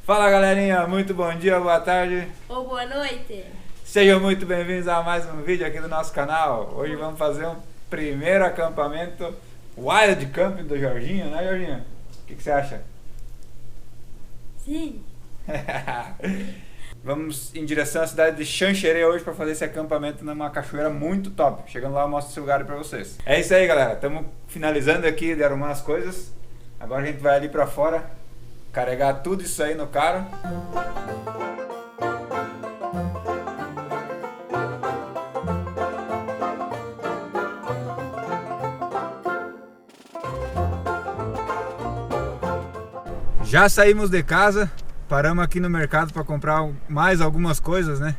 Fala galerinha, muito bom dia, boa tarde ou boa noite. Sejam muito bem-vindos a mais um vídeo aqui do nosso canal. Hoje vamos fazer um primeiro acampamento Wild Camping do Jorginho, né Jorginho? O que você acha? Sim. Vamos em direção à cidade de Xanxerê hoje para fazer esse acampamento numa cachoeira muito top. Chegando lá eu mostro esse lugar para vocês. É isso aí galera, estamos finalizando aqui de arrumar as coisas. Agora a gente vai ali para fora carregar tudo isso aí no carro. Já saímos de casa, paramos aqui no mercado para comprar mais algumas coisas, né?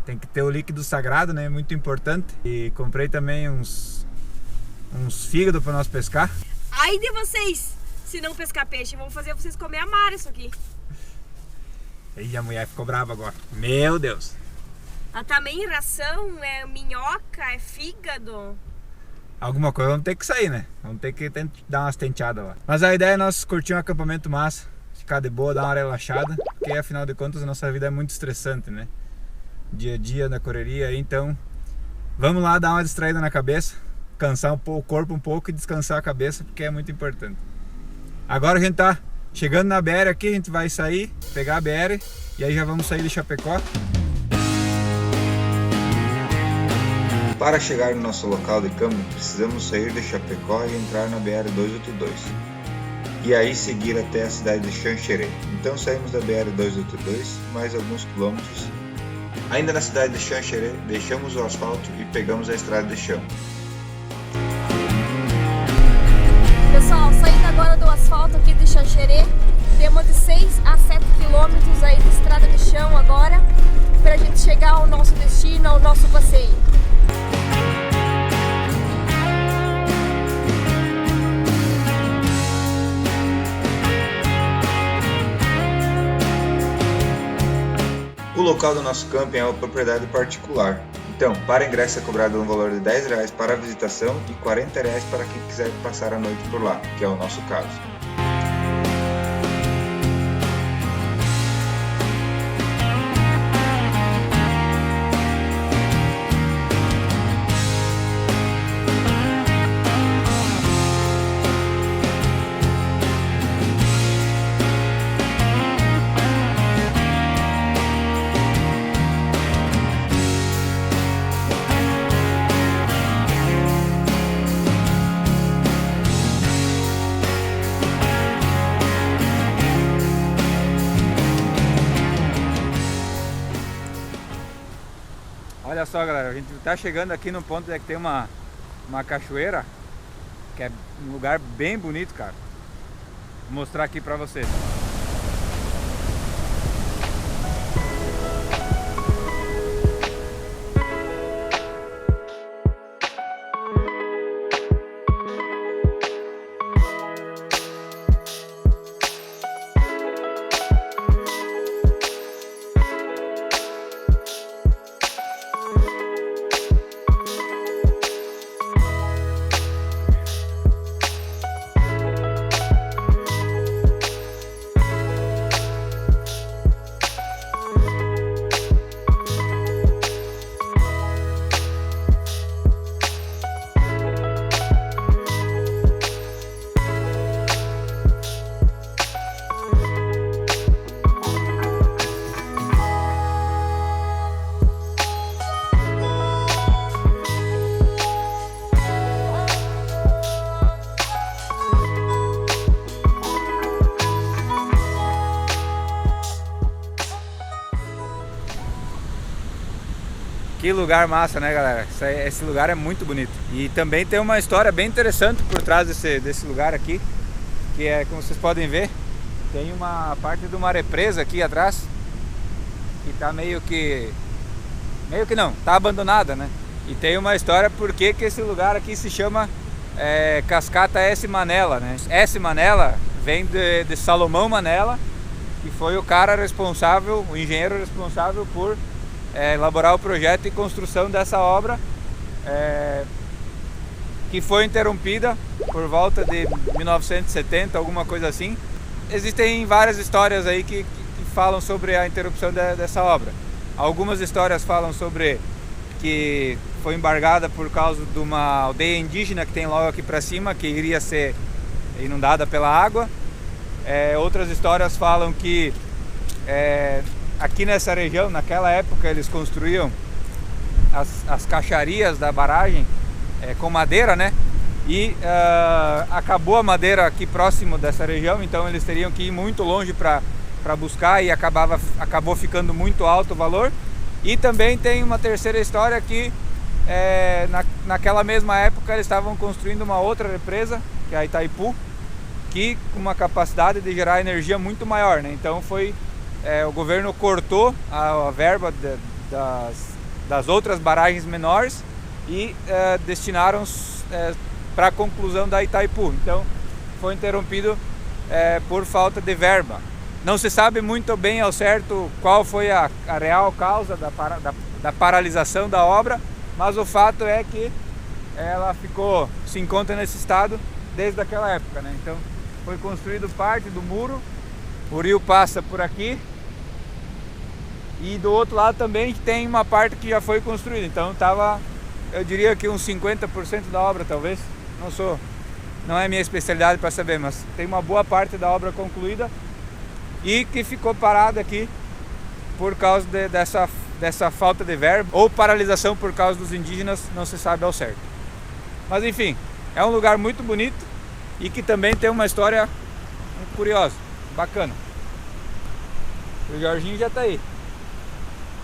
Tem que ter o líquido sagrado, né? Muito importante. E comprei também uns fígados para nós pescar. Ai de vocês! Se não pescar peixe, vamos fazer vocês comer a mar isso aqui. E a mulher ficou brava agora. Meu Deus! Ela também ração, é minhoca, é fígado. Alguma coisa vamos ter que sair, né? Vamos ter que dar umas tenteadas lá. Mas a ideia é nós curtir um acampamento massa, ficar de boa, dar uma relaxada, porque afinal de contas a nossa vida é muito estressante, né? Dia a dia na correria, então vamos lá dar uma distraída na cabeça, cansar o corpo um pouco e descansar a cabeça, porque é muito importante. Agora a gente tá chegando na BR aqui, a gente vai sair, pegar a BR e aí já vamos sair de Chapecó. Para chegar no nosso local de camping, precisamos sair de Chapecó e entrar na BR-282 e aí seguir até a cidade de Xanxerê. Então saímos da BR-282 mais alguns quilômetros. Ainda na cidade de Xanxerê, deixamos o asfalto e pegamos a estrada de chão. Pessoal, saindo agora do asfalto aqui de Xanxerê, temos de 6 a 7 quilômetros aí de estrada de chão agora, para a gente chegar ao nosso destino, ao nosso passeio. O local do nosso camping é uma propriedade particular. Então, para ingresso é cobrado um valor de R$10 para a visitação e R$40 para quem quiser passar a noite por lá, que é o nosso caso. Olha só galera, a gente tá chegando aqui no ponto que tem uma cachoeira, que é um lugar bem bonito, cara. Vou mostrar aqui pra vocês. Que lugar massa, né galera? Esse lugar é muito bonito. E também tem uma história bem interessante por trás desse lugar aqui, que é, como vocês podem ver, tem uma parte de uma represa aqui atrás, que tá meio que não, tá abandonada, né? E tem uma história por que esse lugar aqui se chama Cascata S. Manella, né? S. Manella vem de Salomão Manella, que foi o cara responsável, o engenheiro responsável por elaborar o projeto e construção dessa obra que foi interrompida por volta de 1970, alguma coisa assim. Existem várias histórias aí que falam sobre a interrupção dessa obra. Algumas histórias falam sobre que foi embargada por causa de uma aldeia indígena que tem logo aqui para cima, que iria ser inundada pela água. Outras histórias falam que aqui nessa região, naquela época, eles construíam as caixarias da barragem com madeira, né? E acabou a madeira aqui próximo dessa região, então eles teriam que ir muito longe para buscar e acabou ficando muito alto o valor. E também tem uma terceira história que naquela mesma época eles estavam construindo uma outra represa, que é a Itaipu, que com uma capacidade de gerar energia muito maior, né? Então o governo cortou a verba das outras barragens menores e destinaram para a conclusão da Itaipu. Então foi interrompido por falta de verba. Não se sabe muito bem ao certo qual foi a real causa da paralisação da obra, mas o fato é que ela se encontra nesse estado desde aquela época, né? Então foi construído parte do muro, o rio passa por aqui e do outro lado também tem uma parte que já foi construída. Então eu diria que uns 50% da obra talvez, não é minha especialidade para saber, mas tem uma boa parte da obra concluída e que ficou parada aqui por causa dessa falta de verba ou paralisação por causa dos indígenas, não se sabe ao certo. Mas enfim, é um lugar muito bonito e que também tem uma história curiosa, bacana. O Jorginho já tá aí.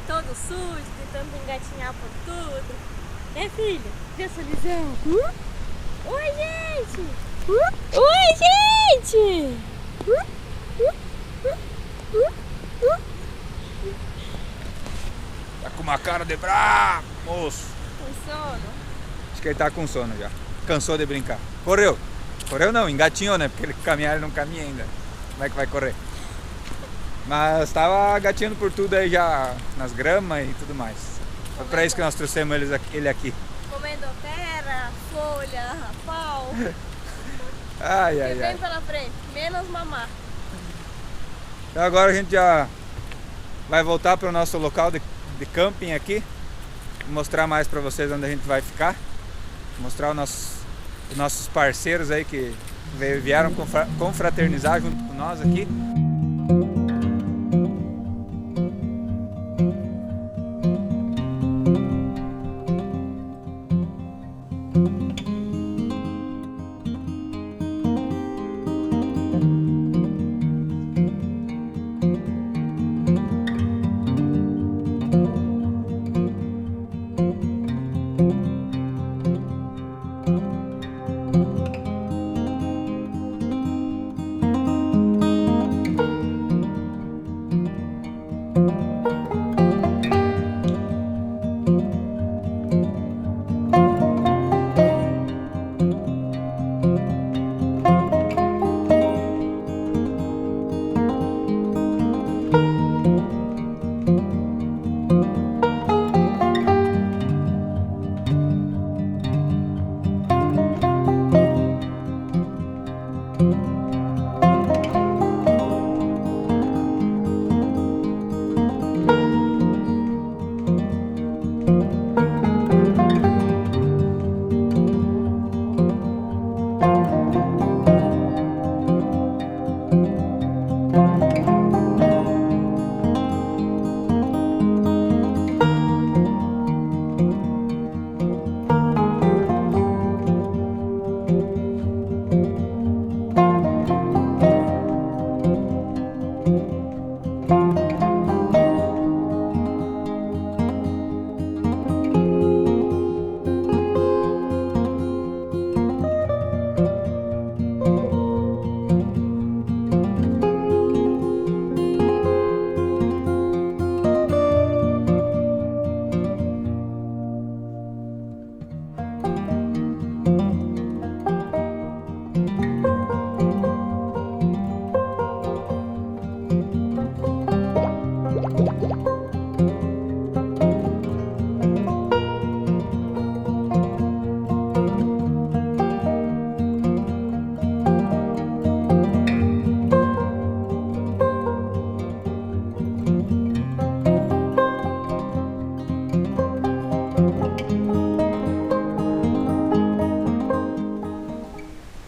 Todo sujo, tentando engatinhar por tudo. Né, filho? Vê essa visão. Oi, gente! Oi, gente! Tá com uma cara de bravo, moço. Com sono? Acho que ele tá com sono já. Cansou de brincar. Correu. Correu não, engatinhou, né? Porque ele não caminha ainda. Como é que vai correr? Mas tava gatinhando por tudo aí já, nas gramas e tudo mais. Foi pra isso que nós trouxemos ele aqui. Comendo terra, folha, pau. Ai, ai, E vem ai. pela frente, menos mamar. Então agora a gente já vai voltar para o nosso local de camping aqui. Vou mostrar mais para vocês onde a gente vai ficar. Mostrar os nossos parceiros aí que vieram confraternizar junto com nós aqui.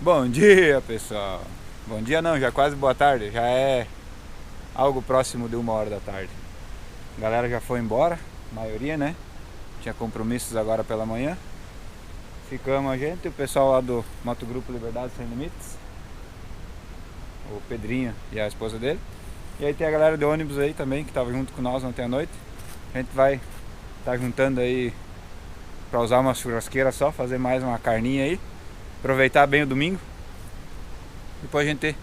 Bom dia, pessoal. Bom dia não, já quase boa tarde. Já é algo próximo de 1h da tarde. A galera já foi embora, a maioria, né? Tinha compromissos agora pela manhã. Ficamos a gente, o pessoal lá do Moto Grupo Liberdade Sem Limites, o Pedrinho e a esposa dele. E aí tem a galera de ônibus aí também, que estava junto com nós ontem à noite. A gente vai estar juntando aí para usar uma churrasqueira só, fazer mais uma carninha aí, aproveitar bem o domingo. Depois a gente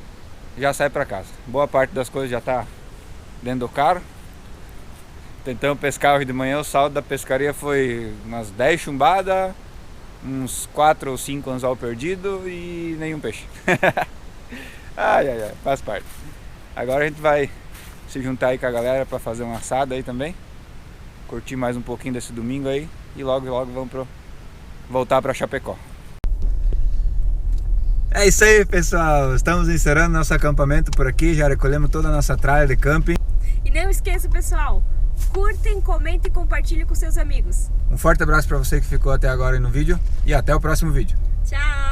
já sai para casa. Boa parte das coisas já está dentro do carro. Tentamos pescar hoje de manhã, o saldo da pescaria foi umas 10 chumbadas, uns 4 ou 5 anzol perdido e nenhum peixe. Ai, faz parte. Agora a gente vai se juntar aí com a galera para fazer um assado aí também. Curtir mais um pouquinho desse domingo aí e logo vamos voltar para Chapecó. É isso aí, pessoal. Estamos encerrando nosso acampamento por aqui. Já recolhemos toda a nossa tralha de camping. E não esqueça, pessoal, curtem, comentem e compartilhem com seus amigos. Um forte abraço para você que ficou até agora aí no vídeo e até o próximo vídeo. Tchau!